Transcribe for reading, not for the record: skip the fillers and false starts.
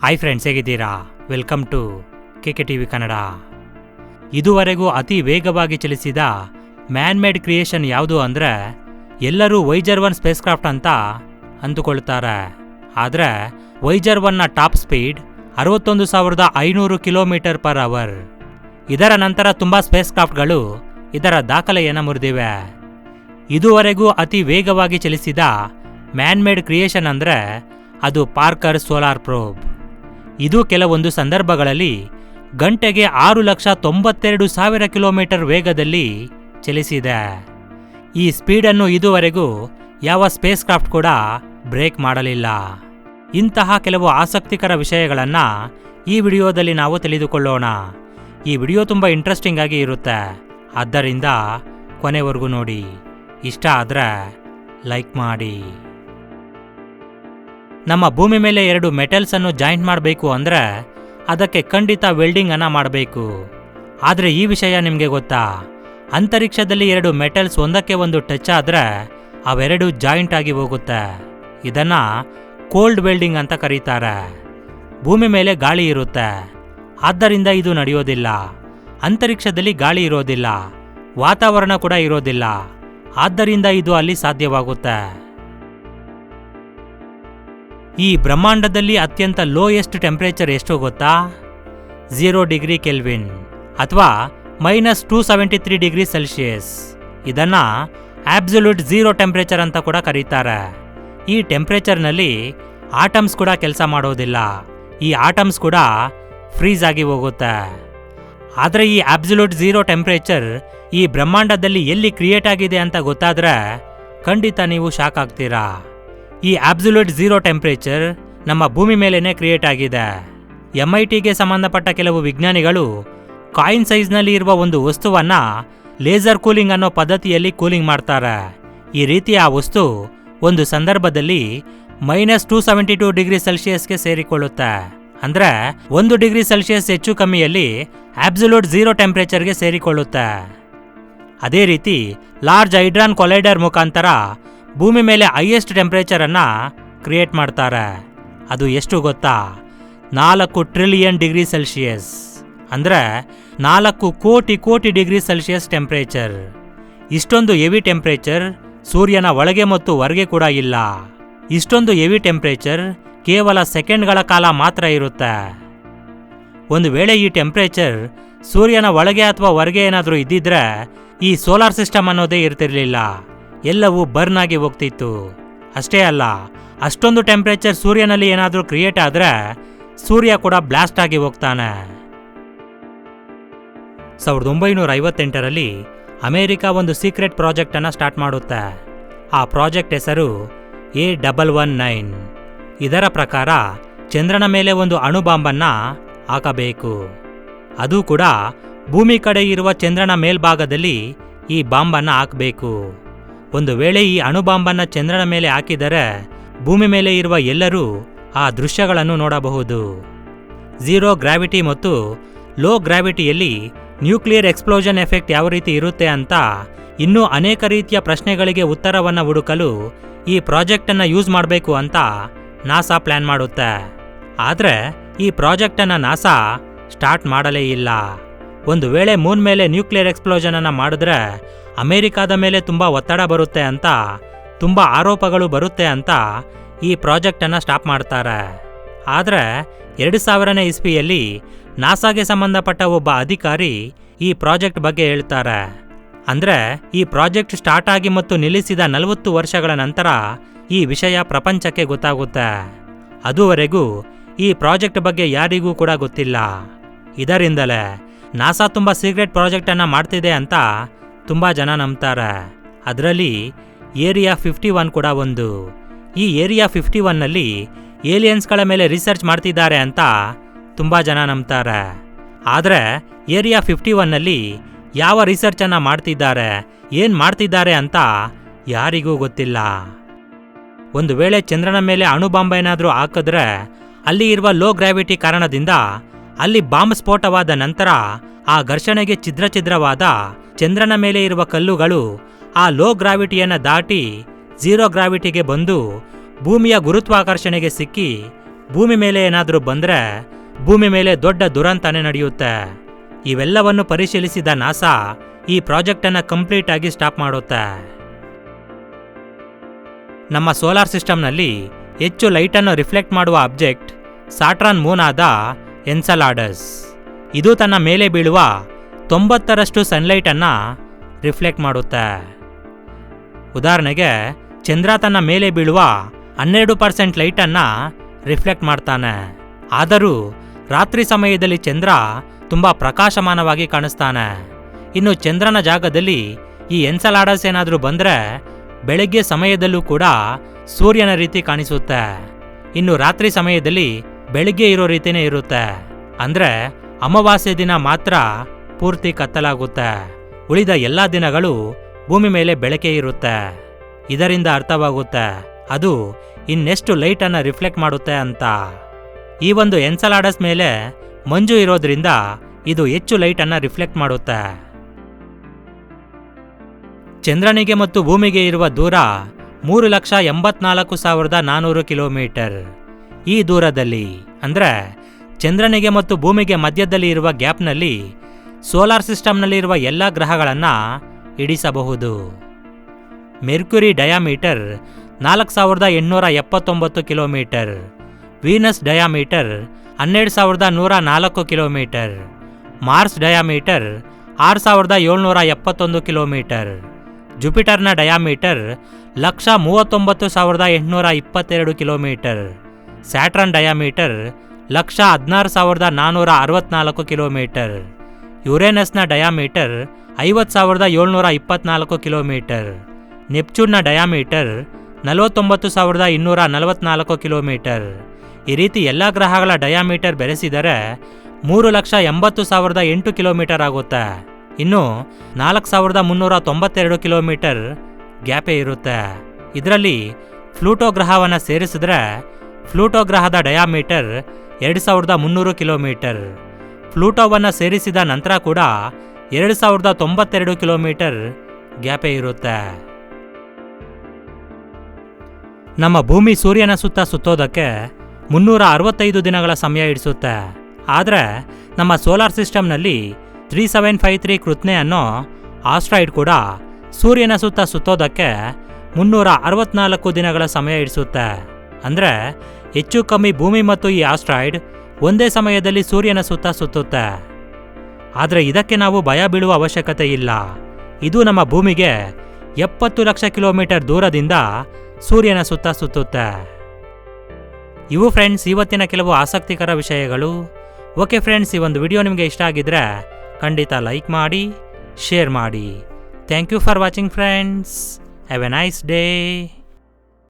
Hi friends, ಹೇಗಿದ್ದೀರಾ? Welcome to KKTV Kannada. ಇದುವರೆಗೂ ಅತಿ ವೇಗವಾಗಿ ಚಲಿಸಿದ ಮ್ಯಾನ್ ಮೇಡ್ ಕ್ರಿಯೇಷನ್ ಯಾವುದು ಅಂದರೆ ಎಲ್ಲರೂ ವೊಯೇಜರ್-1 ಸ್ಪೇಸ್ ಕ್ರಾಫ್ಟ್ ಅಂತ ಅಂದುಕೊಳ್ತಾರೆ. ಆದರೆ ವೊಯೇಜರ್-1ನ ಟಾಪ್ ಸ್ಪೀಡ್ 61,500 km/h. ಇದರ ನಂತರ ತುಂಬ ಸ್ಪೇಸ್ ಕ್ರಾಫ್ಟ್ಗಳು ಇದರ ದಾಖಲೆಯನ್ನು ಮುರಿದಿವೆ. ಇದುವರೆಗೂ ಅತಿ ವೇಗವಾಗಿ ಚಲಿಸಿದ ಮ್ಯಾನ್ ಮೇಡ್ ಕ್ರಿಯೇಷನ್ ಅಂದರೆ ಅದು ಪಾರ್ಕರ್ ಸೋಲಾರ್ ಪ್ರೋಬ್. ಇದು ಕೆಲವೊಂದು ಸಂದರ್ಭಗಳಲ್ಲಿ ಗಂಟೆಗೆ 6,92,000 km ವೇಗದಲ್ಲಿ ಚಲಿಸಿದೆ. ಈ ಸ್ಪೀಡನ್ನು ಇದುವರೆಗೂ ಯಾವ ಸ್ಪೇಸ್ ಕ್ರಾಫ್ಟ್ ಕೂಡ ಬ್ರೇಕ್ ಮಾಡಲಿಲ್ಲ. ಇಂತಹ ಕೆಲವು ಆಸಕ್ತಿಕರ ವಿಷಯಗಳನ್ನು ಈ ವಿಡಿಯೋದಲ್ಲಿ ನಾವು ತಿಳಿದುಕೊಳ್ಳೋಣ. ಈ ವಿಡಿಯೋ ತುಂಬ ಇಂಟ್ರೆಸ್ಟಿಂಗ್ ಆಗಿ ಇರುತ್ತೆ, ಆದ್ದರಿಂದ ಕೊನೆವರೆಗೂ ನೋಡಿ. ಇಷ್ಟ ಆದರೆ ಲೈಕ್ ಮಾಡಿ. ನಮ್ಮ ಭೂಮಿ ಮೇಲೆ 2 ಮೆಟಲ್ಸನ್ನು ಜಾಯಿಂಟ್ ಮಾಡಬೇಕು ಅಂದರೆ ಅದಕ್ಕೆ ಖಂಡಿತ ವೆಲ್ಡಿಂಗ್ ಅನ್ನು ಮಾಡಬೇಕು. ಆದರೆ ಈ ವಿಷಯ ನಿಮಗೆ ಗೊತ್ತಾ? ಅಂತರಿಕ್ಷದಲ್ಲಿ 2 ಮೆಟಲ್ಸ್ ಒಂದಕ್ಕೆ ಒಂದು ಟಚ್ ಆದರೆ ಅವೆರಡು ಜಾಯಿಂಟ್ ಆಗಿ ಹೋಗುತ್ತೆ. ಇದನ್ನು ಕೋಲ್ಡ್ ವೆಲ್ಡಿಂಗ್ ಅಂತ ಕರೀತಾರೆ. ಭೂಮಿ ಮೇಲೆ ಗಾಳಿ ಇರುತ್ತೆ, ಆದ್ದರಿಂದ ಇದು ನಡೆಯೋದಿಲ್ಲ. ಅಂತರಿಕ್ಷದಲ್ಲಿ ಗಾಳಿ ಇರೋದಿಲ್ಲ, ವಾತಾವರಣ ಕೂಡ ಇರೋದಿಲ್ಲ, ಆದ್ದರಿಂದ ಇದು ಅಲ್ಲಿ ಸಾಧ್ಯವಾಗುತ್ತೆ. ಈ ಬ್ರಹ್ಮಾಂಡದಲ್ಲಿ ಅತ್ಯಂತ ಲೋಯೆಸ್ಟ್ ಟೆಂಪರೇಚರ್ ಎಷ್ಟು ಗೊತ್ತಾ? 0 ಡಿಗ್ರಿ ಕೆಲ್ವಿನ್ ಅಥವಾ -273 ಡಿಗ್ರಿ ಸೆಲ್ಸಿಯಸ್. ಇದನ್ನು ಆಬ್ಸಲ್ಯೂಟ್ ಝೀರೋ ಟೆಂಪರೇಚರ್ ಅಂತ ಕೂಡ ಕರೀತಾರೆ. ಈ ಟೆಂಪರೇಚರ್ನಲ್ಲಿ ಆಟಮ್ಸ್ ಕೂಡ ಕೆಲಸ ಮಾಡೋದಿಲ್ಲ. ಈ ಆಟಮ್ಸ್ ಕೂಡ ಫ್ರೀಸ್ ಆಗಿ ಹೋಗುತ್ತೆ. ಆದರೆ ಈ ಆಬ್ಸಲ್ಯೂಟ್ ಝೀರೋ ಟೆಂಪರೇಚರ್ ಈ ಬ್ರಹ್ಮಾಂಡದಲ್ಲಿ ಎಲ್ಲಿ ಕ್ರಿಯೇಟ್ ಆಗಿದೆ ಅಂತ ಗೊತ್ತಾದರೆ ಖಂಡಿತ ನೀವು ಶಾಕ್ ಆಗ್ತೀರಾ. ಈ ಆಬ್ಸಲ್ಯೂಟ್ ಝೀರೋ ಟೆಂಪರೇಚರ್ ನಮ್ಮ ಭೂಮಿ ಮೇಲೇನೆ ಕ್ರಿಯೇಟ್ ಆಗಿದೆ. MITಗೆ ಸಂಬಂಧಪಟ್ಟ ಕೆಲವು ವಿಜ್ಞಾನಿಗಳು ಕಾಯಿನ್ ಸೈಜ್ನಲ್ಲಿ ಇರುವ ಒಂದು ವಸ್ತುವನ್ನು ಲೇಸರ್ ಕೂಲಿಂಗ್ ಅನ್ನೋ ಪದ್ಧತಿಯಲ್ಲಿ ಕೂಲಿಂಗ್ ಮಾಡ್ತಾರೆ. ಈ ರೀತಿಯ ಆ ವಸ್ತು ಒಂದು ಸಂದರ್ಭದಲ್ಲಿ -272 ಡಿಗ್ರಿ ಸೆಲ್ಸಿಯಸ್ಗೆ ಸೇರಿಕೊಳ್ಳುತ್ತೆ. ಅಂದರೆ 1 ಡಿಗ್ರಿ ಸೆಲ್ಸಿಯಸ್ ಹೆಚ್ಚು ಕಮ್ಮಿಯಲ್ಲಿ ಆಬ್ಸಲ್ಯೂಟ್ ಝೀರೋ ಟೆಂಪರೇಚರ್ಗೆ ಸೇರಿಕೊಳ್ಳುತ್ತೆ. ಅದೇ ರೀತಿ ಲಾರ್ಜ್ ಹೈಡ್ರಾನ್ ಕೊಲೈಡರ್ ಮುಖಾಂತರ ಭೂಮಿ ಮೇಲೆ ಹೈಯೆಸ್ಟ್ ಟೆಂಪರೇಚರನ್ನು ಕ್ರಿಯೇಟ್ ಮಾಡ್ತಾರೆ. ಅದು ಎಷ್ಟು ಗೊತ್ತಾ? 4 ಟ್ರಿಲಿಯನ್ ಡಿಗ್ರಿ ಸೆಲ್ಸಿಯಸ್. ಅಂದರೆ 4 ಕೋಟಿ ಡಿಗ್ರಿ ಸೆಲ್ಸಿಯಸ್ ಟೆಂಪರೇಚರ್. ಇಷ್ಟೊಂದು ಹೆವಿ ಟೆಂಪರೇಚರ್ ಸೂರ್ಯನ ಒಳಗೆ ಮತ್ತು ಹೊರಗೆ ಕೂಡ ಇಲ್ಲ. ಇಷ್ಟೊಂದು ಹೆವಿ ಟೆಂಪರೇಚರ್ ಕೇವಲ ಸೆಕೆಂಡ್ಗಳ ಕಾಲ ಮಾತ್ರ ಇರುತ್ತೆ. ಒಂದು ವೇಳೆ ಈ ಟೆಂಪರೇಚರ್ ಸೂರ್ಯನ ಒಳಗೆ ಅಥವಾ ಹೊರಗೆ ಏನಾದರೂ ಇದ್ದಿದ್ರೆ ಈ ಸೋಲಾರ್ ಸಿಸ್ಟಮ್ ಅನ್ನೋದೇ ಇರ್ತಿರ್ಲಿಲ್ಲ, ಎಲ್ಲವೂ ಬರ್ನ್ ಆಗಿ ಹೋಗ್ತಿತ್ತು. ಅಷ್ಟೇ ಅಲ್ಲ, ಅಷ್ಟೊಂದು ಟೆಂಪರೇಚರ್ ಸೂರ್ಯನಲ್ಲಿ ಏನಾದರೂ ಕ್ರಿಯೇಟ್ ಆದರೆ ಸೂರ್ಯ ಕೂಡ ಬ್ಲಾಸ್ಟ್ ಆಗಿ ಹೋಗ್ತಾನೆ. 1958ರಲ್ಲಿ ಅಮೆರಿಕ ಒಂದು ಸೀಕ್ರೆಟ್ ಪ್ರಾಜೆಕ್ಟ್ ಅನ್ನು ಸ್ಟಾರ್ಟ್ ಮಾಡುತ್ತೆ. ಆ ಪ್ರಾಜೆಕ್ಟ್ ಹೆಸರು A119. ಇದರ ಪ್ರಕಾರ ಚಂದ್ರನ ಮೇಲೆ ಒಂದು ಅಣು ಬಾಂಬನ್ನು ಹಾಕಬೇಕು. ಅದು ಕೂಡ ಭೂಮಿ ಕಡೆ ಇರುವ ಚಂದ್ರನ ಮೇಲ್ಭಾಗದಲ್ಲಿ ಈ ಬಾಂಬನ್ನು ಹಾಕಬೇಕು. ಒಂದು ವೇಳೆ ಈ ಅಣು ಬಾಂಬನ್ನು ಚಂದ್ರನ ಮೇಲೆ ಹಾಕಿದರೆ ಭೂಮಿ ಮೇಲೆ ಇರುವ ಎಲ್ಲರೂ ಆ ದೃಶ್ಯಗಳನ್ನು ನೋಡಬಹುದು. ಝೀರೋ ಗ್ರಾವಿಟಿ ಮತ್ತು ಲೋ ಗ್ರಾವಿಟಿಯಲ್ಲಿ ನ್ಯೂಕ್ಲಿಯರ್ ಎಕ್ಸ್ಪ್ಲೋಷನ್ ಎಫೆಕ್ಟ್ ಯಾವ ರೀತಿ ಇರುತ್ತೆ ಅಂತ ಇನ್ನೂ ಅನೇಕ ರೀತಿಯ ಪ್ರಶ್ನೆಗಳಿಗೆ ಉತ್ತರವನ್ನು ಹುಡುಕಲು ಈ ಪ್ರಾಜೆಕ್ಟನ್ನು ಯೂಸ್ ಮಾಡಬೇಕು ಅಂತ ನಾಸಾ ಪ್ಲ್ಯಾನ್ ಮಾಡುತ್ತೆ. ಆದರೆ ಈ ಪ್ರಾಜೆಕ್ಟನ್ನು ನಾಸಾ ಸ್ಟಾರ್ಟ್ ಮಾಡಲೇ ಇಲ್ಲ. ಒಂದು ವೇಳೆ ಮೂನ್ ಮೇಲೆ ನ್ಯೂಕ್ಲಿಯರ್ ಎಕ್ಸ್ಪ್ಲೋಷನನ್ನು ಮಾಡಿದ್ರೆ ಅಮೆರಿಕಾದ ಮೇಲೆ ತುಂಬ ಒತ್ತಡ ಬರುತ್ತೆ ಅಂತ, ತುಂಬ ಆರೋಪಗಳು ಬರುತ್ತೆ ಅಂತ ಈ ಪ್ರಾಜೆಕ್ಟನ್ನು ಸ್ಟಾಪ್ ಮಾಡ್ತಾರೆ. ಆದರೆ 2000ನೇ ಇಸ್ವಿಯಲ್ಲಿ ನಾಸಾಗೆ ಸಂಬಂಧಪಟ್ಟ ಒಬ್ಬ ಅಧಿಕಾರಿ ಈ ಪ್ರಾಜೆಕ್ಟ್ ಬಗ್ಗೆ ಹೇಳ್ತಾರೆ. ಅಂದರೆ ಈ ಪ್ರಾಜೆಕ್ಟ್ ಸ್ಟಾರ್ಟ್ ಆಗಿ ಮತ್ತು ನಿಲ್ಲಿಸಿದ 40 ವರ್ಷಗಳ ನಂತರ ಈ ವಿಷಯ ಪ್ರಪಂಚಕ್ಕೆ ಗೊತ್ತಾಗುತ್ತೆ. ಅದುವರೆಗೂ ಈ ಪ್ರಾಜೆಕ್ಟ್ ಬಗ್ಗೆ ಯಾರಿಗೂ ಕೂಡ ಗೊತ್ತಿಲ್ಲ. ಇದರಿಂದಲೇ ನಾಸಾ ತುಂಬ ಸೀಕ್ರೆಟ್ ಪ್ರಾಜೆಕ್ಟನ್ನು ಮಾಡ್ತಿದೆ ಅಂತ ತುಂಬ ಜನ ನಂಬ್ತಾರೆ. ಅದರಲ್ಲಿ ಏರಿಯಾ 51 ಕೂಡ ಒಂದು. ಈ ಏರಿಯಾ 51ನಲ್ಲಿ ಏಲಿಯನ್ಸ್ಗಳ ಮೇಲೆ ರಿಸರ್ಚ್ ಮಾಡ್ತಿದ್ದಾರೆ ಅಂತ ತುಂಬ ಜನ ನಂಬ್ತಾರೆ. ಆದರೆ ಏರಿಯಾ 51ನಲ್ಲಿ ಯಾವ ರಿಸರ್ಚನ್ನು ಮಾಡ್ತಿದ್ದಾರೆ, ಏನು ಮಾಡ್ತಿದ್ದಾರೆ ಅಂತ ಯಾರಿಗೂ ಗೊತ್ತಿಲ್ಲ. ಒಂದು ವೇಳೆ ಚಂದ್ರನ ಮೇಲೆ ಅಣು ಬಾಂಬ್ ಏನಾದರೂ ಹಾಕಿದ್ರೆ ಅಲ್ಲಿ ಇರುವ ಲೋ ಗ್ರಾವಿಟಿ ಕಾರಣದಿಂದ ಅಲ್ಲಿ ಬಾಂಬ್ ಸ್ಫೋಟವಾದ ನಂತರ ಆ ಘರ್ಷಣೆಗೆ ಛಿದ್ರವಾದ ಚಂದ್ರನ ಮೇಲೆ ಇರುವ ಕಲ್ಲುಗಳು ಆ ಲೋ ಗ್ರಾವಿಟಿಯನ್ನು ದಾಟಿ ಝೀರೋ ಗ್ರಾವಿಟಿಗೆ ಬಂದು ಭೂಮಿಯ ಗುರುತ್ವಾಕರ್ಷಣೆಗೆ ಸಿಕ್ಕಿ ಭೂಮಿ ಮೇಲೆ ಏನಾದರೂ ಬಂದರೆ ಭೂಮಿ ಮೇಲೆ ದೊಡ್ಡ ದುರಂತನೇ ನಡೆಯುತ್ತೆ. ಇವೆಲ್ಲವನ್ನು ಪರಿಶೀಲಿಸಿದ ನಾಸಾ ಈ ಪ್ರಾಜೆಕ್ಟನ್ನು ಕಂಪ್ಲೀಟ್ ಆಗಿ ಸ್ಟಾಪ್ ಮಾಡುತ್ತೆ. ನಮ್ಮ ಸೋಲಾರ್ ಸಿಸ್ಟಮ್ನಲ್ಲಿ ಹೆಚ್ಚು ಲೈಟನ್ನು ರಿಫ್ಲೆಕ್ಟ್ ಮಾಡುವ ಆಬ್ಜೆಕ್ಟ್ ಸಾಟ್ರನ್ ಮೂನ್ ಆದ ಎನ್ಸೆಲಾಡಸ್. ಇದು ತನ್ನ ಮೇಲೆ ಬೀಳುವ 90% ಸನ್ಲೈಟನ್ನು ರಿಫ್ಲೆಕ್ಟ್ ಮಾಡುತ್ತೆ. ಉದಾಹರಣೆಗೆ ಚಂದ್ರ ತನ್ನ ಮೇಲೆ ಬೀಳುವ 12% ಲೈಟನ್ನು ರಿಫ್ಲೆಕ್ಟ್ ಮಾಡ್ತಾನೆ. ಆದರೂ ರಾತ್ರಿ ಸಮಯದಲ್ಲಿ ಚಂದ್ರ ತುಂಬ ಪ್ರಕಾಶಮಾನವಾಗಿ ಕಾಣಿಸ್ತಾನೆ. ಇನ್ನು ಚಂದ್ರನ ಜಾಗದಲ್ಲಿ ಈ ಎನ್ಸೆಲಾಡಸ್ ಏನಾದರೂ ಬಂದರೆ ಬೆಳಗ್ಗೆ ಸಮಯದಲ್ಲೂ ಕೂಡ ಸೂರ್ಯನ ರೀತಿ ಕಾಣಿಸುತ್ತೆ. ಇನ್ನು ರಾತ್ರಿ ಸಮಯದಲ್ಲಿ ಬೆಳಗ್ಗೆ ಇರೋ ರೀತಿಯೇ ಇರುತ್ತೆ. ಅಂದರೆ ಅಮಾವಾಸ್ಯೆ ದಿನ ಮಾತ್ರ ಪೂರ್ತಿ ಕತ್ತಲಾಗುತ್ತೆ. ಉಳಿದ ಎಲ್ಲ ದಿನಗಳು ಭೂಮಿ ಮೇಲೆ ಬೆಳಕೆ ಇರುತ್ತೆ. ಇದರಿಂದ ಅರ್ಥವಾಗುತ್ತೆ ಅದು ಇನ್ನೆಷ್ಟು ಲೈಟನ್ನು ರಿಫ್ಲೆಕ್ಟ್ ಮಾಡುತ್ತೆ ಅಂತ. ಈ ಒಂದು ಎನ್ಸೆಲಾಡಸ್ ಮೇಲೆ ಮಂಜು ಇರೋದ್ರಿಂದ ಇದು ಹೆಚ್ಚು ಲೈಟನ್ನು ರಿಫ್ಲೆಕ್ಟ್ ಮಾಡುತ್ತೆ. ಚಂದ್ರನಿಗೆ ಮತ್ತು ಭೂಮಿಗೆ ಇರುವ ದೂರ 3,84,400 ಕಿಲೋಮೀಟರ್. ಈ ದೂರದಲ್ಲಿ ಅಂದರೆ ಚಂದ್ರನಿಗೆ ಮತ್ತು ಭೂಮಿಗೆ ಮಧ್ಯದಲ್ಲಿ ಇರುವ ಗ್ಯಾಪ್ನಲ್ಲಿ ಸೋಲಾರ್ ಸಿಸ್ಟಮ್ನಲ್ಲಿರುವ ಎಲ್ಲ ಗ್ರಹಗಳನ್ನು ಇಡಿಸಬಹುದು. Mercury diameter 4,879 kilometre, Venus diameter 12,104 kilometre, Mars diameter 6,771 kilometre, ಜುಪಿಟರ್ನ diameter 1,39,822 kilometre, Saturn diameter 1,16,464 kilometre, ಯುರೇನಸ್ನ ಡಯಾಮೀಟರ್ 50,724 ಕಿಲೋಮೀಟರ್, ನೆಪ್ಚೂನ್ನ ಡಯಾಮೀಟರ್ 49,244 ಕಿಲೋಮೀಟರ್. ಈ ರೀತಿ ಎಲ್ಲ ಗ್ರಹಗಳ ಡಯಾಮೀಟರ್ ಬೆರೆಸಿದರೆ 3,80,008 ಕಿಲೋಮೀಟರ್ ಆಗುತ್ತೆ. ಇನ್ನು 4,392 ಕಿಲೋಮೀಟರ್ ಗ್ಯಾಪೇ ಇರುತ್ತೆ. ಇದರಲ್ಲಿ ಪ್ಲೂಟೋ ಗ್ರಹವನ್ನು ಸೇರಿಸಿದ್ರೆ ಪ್ಲೂಟೋ ಗ್ರಹದ ಡಯಾಮೀಟರ್ 2,300 ಕಿಲೋಮೀಟರ್. ಪ್ಲೂಟೋವನ್ನು ಸೇರಿಸಿದ ನಂತರ ಕೂಡ 2,092 ಕಿಲೋಮೀಟರ್ ಗ್ಯಾಪೇ ಇರುತ್ತೆ. ನಮ್ಮ ಭೂಮಿ ಸೂರ್ಯನ ಸುತ್ತ ಸುತ್ತೋದಕ್ಕೆ 365 ದಿನಗಳ ಸಮಯ ಹಿಡಿಸುತ್ತೆ. ಆದರೆ ನಮ್ಮ ಸೋಲಾರ್ ಸಿಸ್ಟಮ್ನಲ್ಲಿ 3753 ಕೃತ್ನೆ ಅನ್ನೋ ಆಸ್ಟ್ರಾಯ್ಡ್ ಕೂಡ ಸೂರ್ಯನ ಸುತ್ತ ಸುತ್ತೋದಕ್ಕೆ 364 ದಿನಗಳ ಸಮಯ ಹಿಡಿಸುತ್ತೆ. ಅಂದರೆ ಹೆಚ್ಚು ಕಮ್ಮಿ ಭೂಮಿ ಮತ್ತು ಈ ಆಸ್ಟ್ರಾಯ್ಡ್ ಒಂದೇ ಸಮಯದಲ್ಲಿ ಸೂರ್ಯನ ಸುತ್ತ ಸುತ್ತುತ್ತೆ. ಆದರೆ ಇದಕ್ಕೆ ನಾವು ಭಯ ಬೀಳುವ ಅವಶ್ಯಕತೆ ಇಲ್ಲ. ಇದು ನಮ್ಮ ಭೂಮಿಗೆ 70 ಲಕ್ಷ ಕಿಲೋಮೀಟರ್ ದೂರದಿಂದ ಸೂರ್ಯನ ಸುತ್ತ ಸುತ್ತುತ್ತೆ. ಇವು ಫ್ರೆಂಡ್ಸ್ ಇವತ್ತಿನ ಕೆಲವು ಆಸಕ್ತಿಕರ ವಿಷಯಗಳು. ಓಕೆ ಫ್ರೆಂಡ್ಸ್, ಈ ಒಂದು ವಿಡಿಯೋ ನಿಮಗೆ ಇಷ್ಟ ಆಗಿದ್ರೆ ಖಂಡಿತ ಲೈಕ್ ಮಾಡಿ, ಶೇರ್ ಮಾಡಿ. Thank you for watching friends. Have a nice day.